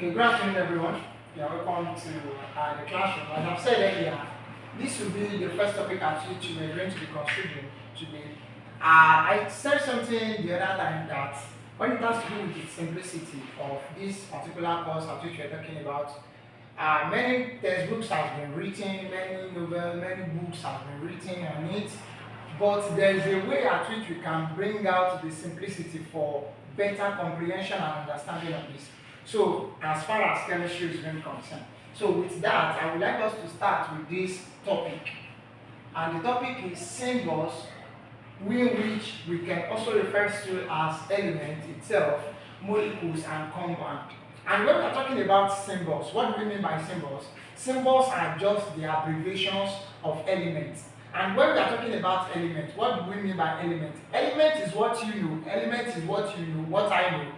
Okay, good afternoon, everyone. Welcome to the classroom. As I've said earlier, this will be the first topic at which we're going to be considering today. I said something the other time that when it has to do with the simplicity of this particular course at which we're talking about, many textbooks have been written, many novels, many books have been written on it, but there is a way at which we can bring out the simplicity for better comprehension and understanding of this. So, as far as chemistry is being concerned. So, with that, I would like us to start with this topic. And the topic is symbols, which we can also refer to as element itself, molecules, and compound. And when we are talking about symbols, what do we mean by symbols? Symbols are just the abbreviations of elements. And when we are talking about element, what do we mean by element? Element is what you know. Element is what you know, what I know.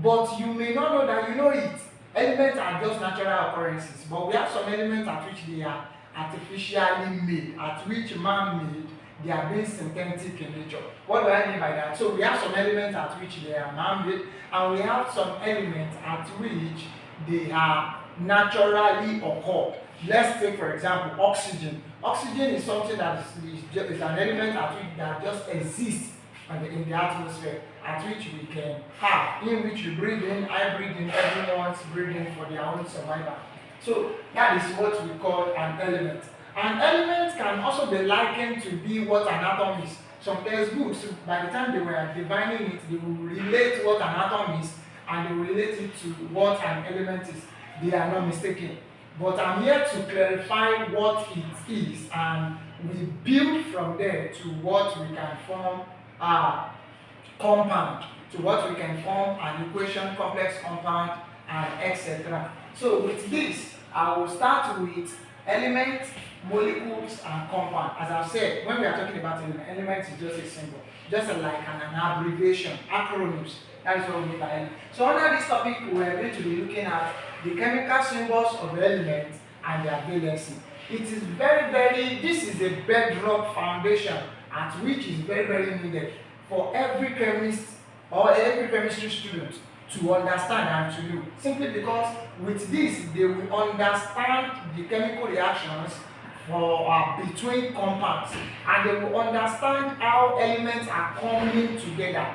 But you may not know that you know it. Elements are just natural occurrences, but we have some elements at which they are artificially made, at which man-made, they are being synthetic in nature. What do I mean by that? So we have some elements at which they are man-made, and we have some elements at which they are naturally occurred. Let's take, for example, oxygen. Oxygen is something that is an element at which that just exists in the atmosphere, at which we can have, in which you breathe in, I breathe in, everyone's breathing for their own survival. So that is what we call an element. An element can also be likened to be what an atom is. Some textbooks, by the time they were defining it, they will relate what an atom is and they will relate it to what an element is. They are not mistaken. But I'm here to clarify what it is, and we build from there to what we can form a compound, to what we can form an equation, complex compound, and etc. So with this, I will start with elements, molecules, and compound. As I've said, when we are talking about elements is just a symbol, just like an abbreviation, acronyms. That is what we mean by element. So under this topic, we are going to be looking at the chemical symbols of elements and their valency. It is this is a bedrock foundation at which is very needed for every chemist or every chemistry student to understand and to know. Simply because with this, they will understand the chemical reactions between compounds, and they will understand how elements are coming together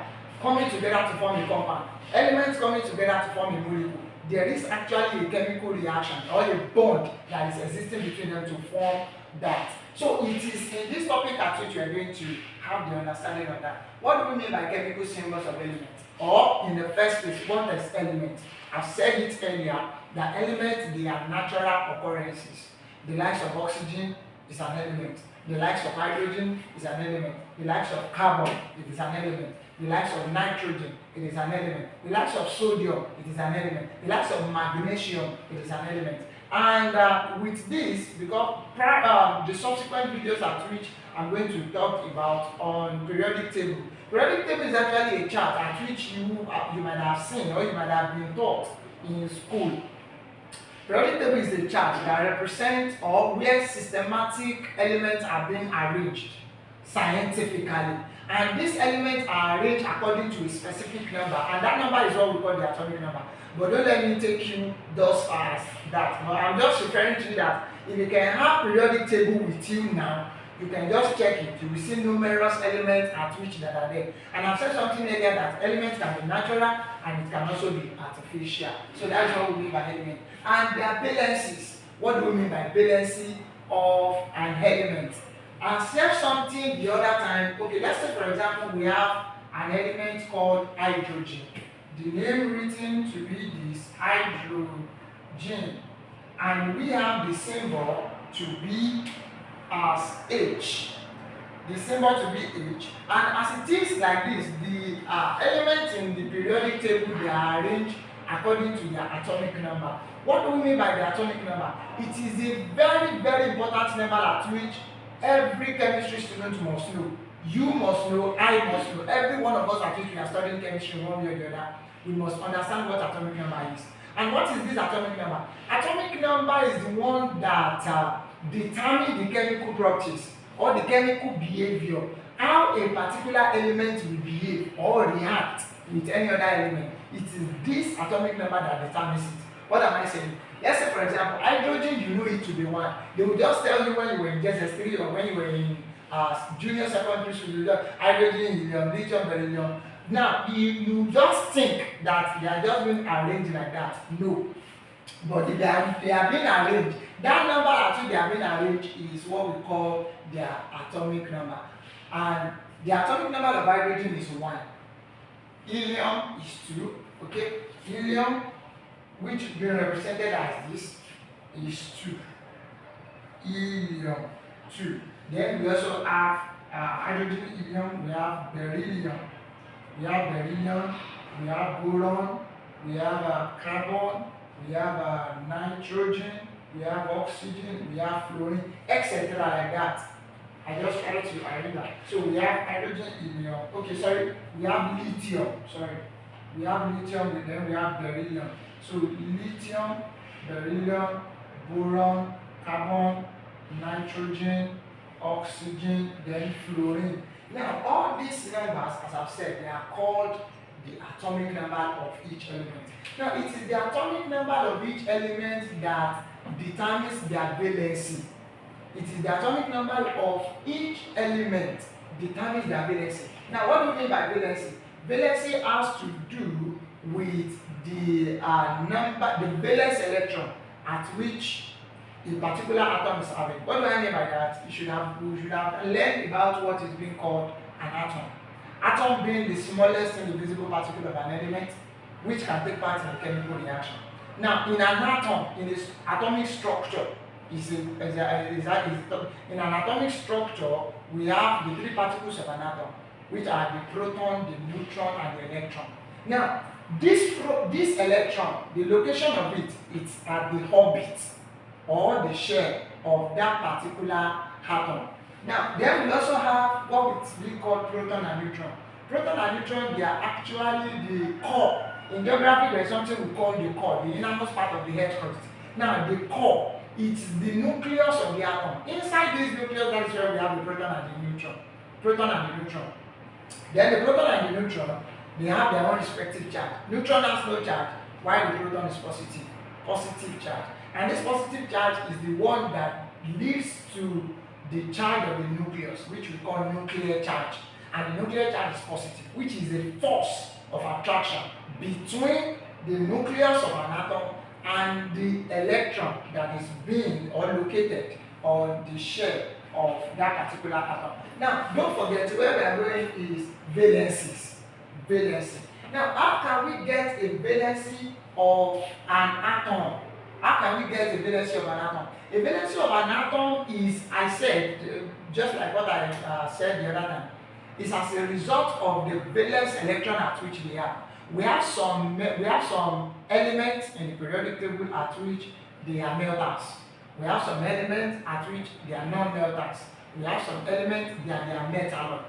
to form a compound. Elements coming together to form a molecule. There is actually a chemical reaction or a bond that is existing between them to form that. So it is in this topic at which we are going to have the understanding of that. What do we mean by chemical symbols of elements? Or in the first place, what is element? I've said it earlier that elements, they are natural occurrences. The likes of oxygen is an element. The likes of hydrogen is an element. The likes of carbon, it is an element. The likes of nitrogen, it is an element. The likes of sodium, it is an element. The likes of magnesium, it is an element. And with this, because the subsequent videos at which I'm going to talk about on periodic table. Periodic table is actually a chart at which you might have seen or you might have been taught in school. Periodic table is a chart that represents or where systematic elements are being arranged scientifically. And these elements are arranged according to a specific number, and that number is what we call the atomic number. But don't let me take you thus far as that. No, I'm just referring to that. If you can have periodic table with you now, you can just check it. You will see numerous elements at which that are there. And I've said something earlier that elements can be natural and it can also be artificial. So that's what we mean by element. And their valencies. What do we mean by valency of an element? I said something the other time. Okay, let's say for example we have an element called hydrogen. The name written to be this hydrogen, and we have the symbol to be as H. The symbol to be H, and as it is like this, the elements in the periodic table, they are arranged according to their atomic number. What do we mean by the atomic number? It is a very important number at which every chemistry student must know. You must know, I must know, every one of us at which we are studying chemistry one way or the other, we must understand what atomic number is. And what is this atomic number? Atomic number is the one that determines the chemical properties or the chemical behavior, how a particular element will behave or react with any other element. It is this atomic number that determines it. What am I saying? Let's say, for example, hydrogen, you know it to be one. They will just tell you when you were in JSS3 or when you were in junior secondary school, you just hydrogen, helium, lithium, beryllium. Now, you just think that they are just being arranged like that. No. But they are being arranged. That number at which they are being arranged is what we call their atomic number. And the atomic number of hydrogen is 1. Helium is 2. Okay? Helium, which is being represented as this, is 2. Helium 2. Then we also have hydrogen, helium, we have beryllium. We have beryllium, we have boron, we have carbon, we have nitrogen, we have oxygen, we have fluorine, etc. like that. I just tried to arrange that. So we have hydrogen, helium. Okay, sorry, we have lithium. Sorry, we have lithium, and then we have beryllium. So lithium, beryllium, boron, carbon, nitrogen, oxygen, then fluorine. Now, all these numbers, as I've said, they are called the atomic number of each element. Now, it is the atomic number of each element that determines their valency. It is the atomic number of each element determines their valency. Now, what do we mean by valency? Valency has to do with the the valence electron at which a particular atom is having. What do I mean by that? We should have learned about what is being called an atom. Atom being the smallest indivisible particle of an element which can take part in a chemical reaction. Now, in an atom, in its atomic structure, in an atomic structure, we have the 3 particles of an atom, which are the proton, the neutron, and the electron. Now, this electron, the location of it, it's at the orbit or the shell of that particular atom. Now, then we also have what is being called proton and neutron. Proton and neutron, they are actually the core. In geography, there is something we call the core, the innermost part of the earth crust. Now, the core, it's the nucleus of the atom. Inside this nucleus, that is where we have the proton and the neutron. Proton and the neutron. Then the proton and the neutron, they have their own respective charge. Neutron has no charge, while the proton is positive charge. And this positive charge is the one that leads to the charge of the nucleus, which we call nuclear charge. And the nuclear charge is positive, which is a force of attraction between the nucleus of an atom and the electron that is being or located on the shell of that particular atom. Now, don't forget where we are going is valencies. Valency. Now, how can we get a valency of an atom? How can we get a valency of an atom? A valency of an atom is, I said, just like what I said the other time, is as a result of the valence electron at which they are. We have some elements in the periodic table at which they are melters. We have some elements at which they are non-melters. We have some elements that they are metalloid.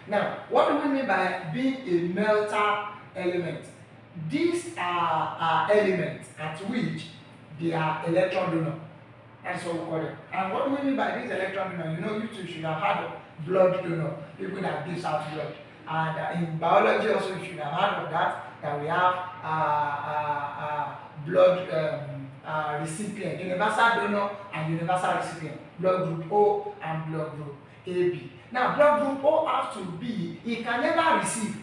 Now, what do we mean by being a melter element? These are elements at which they are electron donor. That's what we call them. And what do we mean by these electron donor? You know, you too should have heard of blood donor, people that gives out blood. And in biology also you should have heard of that we have blood recipient, universal donor and universal recipient, blood group O and blood group AB. Now, blood group O has to be, it can never receive.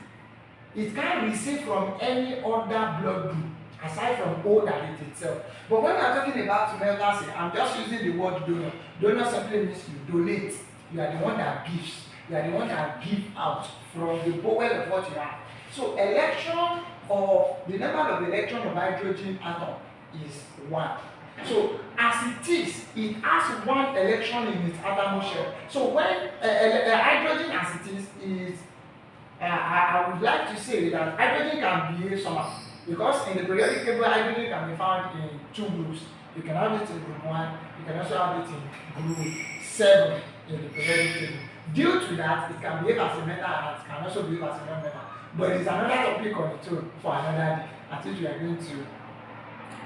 It can't receive from any other blood group aside from O that it itself. But when we are talking about melters, I'm just using the word donor. Donor simply means you donate. You are the one that gives. You are the one that give out from the bowel of what you have. So electron, or the number of electron of hydrogen atom is 1. So as it is, it has 1 electron in its atom shell. So when hydrogen as it is I would like to say that hydrogen can behave somehow. Because in the periodic table, hydrogen can be found in 2 groups. You can have it in group 1, you can also have it in group 7 in the periodic table. Due to that, it can behave as a metal and it can also behave as a non-metal. But it's another topic on its own for another day, at which we are going to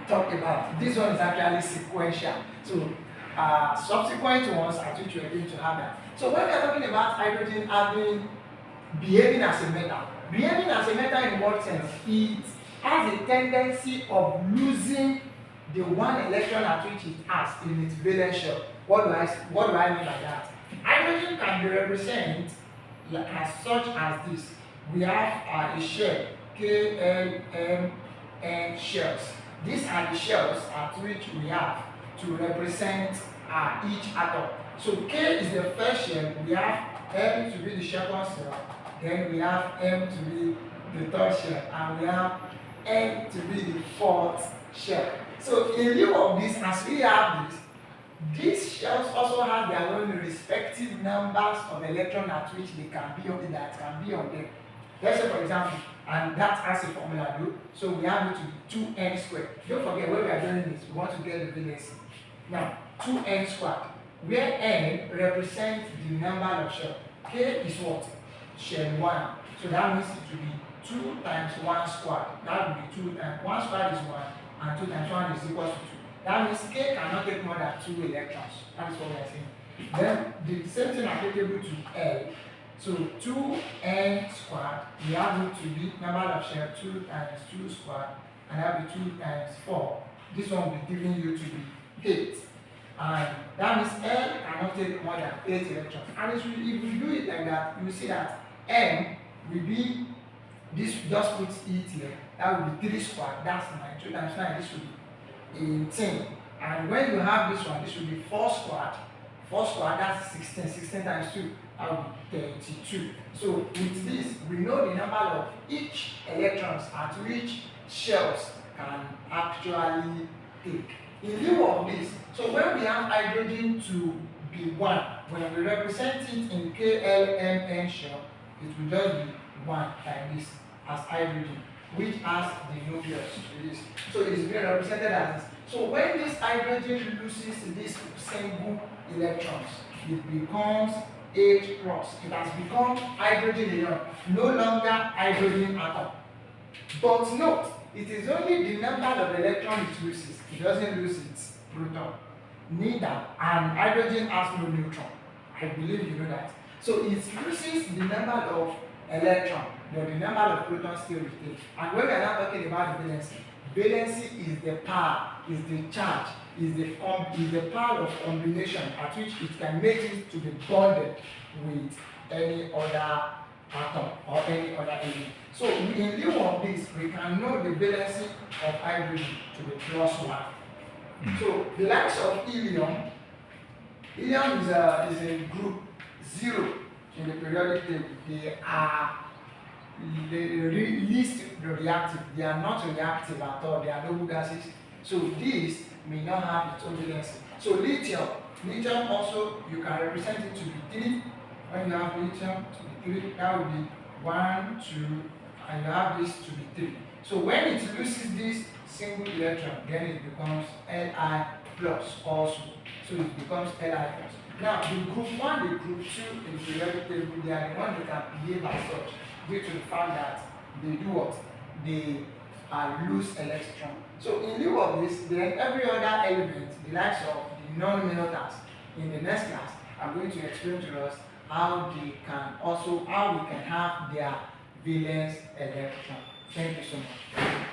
talk about. This one is actually sequential. So subsequent ones at which we are going to have that. So when we are talking about hydrogen behaving as a metal in what sense? It has a tendency of losing the one electron at which it has in its valence shell. What do I mean by that? Hydrogen can be represented as such as this. We have a shell, K, L, M, N shells. These are the shells at which we have to represent each atom. So K is the first shell, we have L to be the second shell, then we have M to be the third shell, and we have N to be the fourth shell. So in lieu of this, as we have this, these shells also have their own respective numbers of electrons at which they can be on them. Let's say for example, and that has a formula though, so we have it to be 2n squared. Don't forget when we are doing this, we want to get the valency. Now, 2n squared, where n represents the number of shells. K is what? Shell 1. So that means it will be 2 times 1 squared. That will be 2 times 1 squared is 1, and 2 times 1 is equal to 2. That means K cannot take more than 2 electrons. That is what we are saying. Then the same thing applicable to L. So 2n squared, we have it to be number of shells 2 times 2 squared, and that will be 2 times 4. This one will be giving you to be 8. And that means L cannot take more than 8 electrons. And if you do it like that, you will see that M will be, this just put it here, that will be 3 squared, that's 9. 2 times 9, this will be 18. And when you have this one, this will be 4 squared. 4 squared, that's 16. 16 times 2, that will be 32. So with this, we know the number of each electrons at which shells can actually take. In lieu of this, so when we have hydrogen to be 1, when we represent it in KLMN shell, it will just be 1 like this as hydrogen, which has the nucleus to this. So it is being represented as this. So when this hydrogen loses this single electrons, it becomes H+. It has become hydrogen alone, no longer hydrogen atom. But note, it is only the number of electrons it loses. It doesn't lose its proton. Neither, and hydrogen has no neutron. I believe you know that. So it loses the number of electrons, but the number of protons still retains. And when we are now talking about the valency, valency is the power, is the charge, is the power of combination at which it can make it to be bonded with any other atom or any other element. So in lieu of this, we can know the valency of hydrogen to be +1. So the likes of helium is a group 0 in the periodic table. They are least reactive. They are not reactive at all. They are noble gases. So this may not have its own valency. So lithium also, you can represent it to be 3. When you have lithium to be 3, that will be 1, 2, and you have this to be 3. So when it loses this single electron, then it becomes Li plus also. So it becomes Li plus. Now the group 1, the group 2 in the periodic table, they are the ones that can behave as such due to the fact that they do what? They lose electron. So in lieu of this, then every other element, the likes of the non-metals, in the next class, I'm going to explain to us how we can have their valence electron. Thank you so much.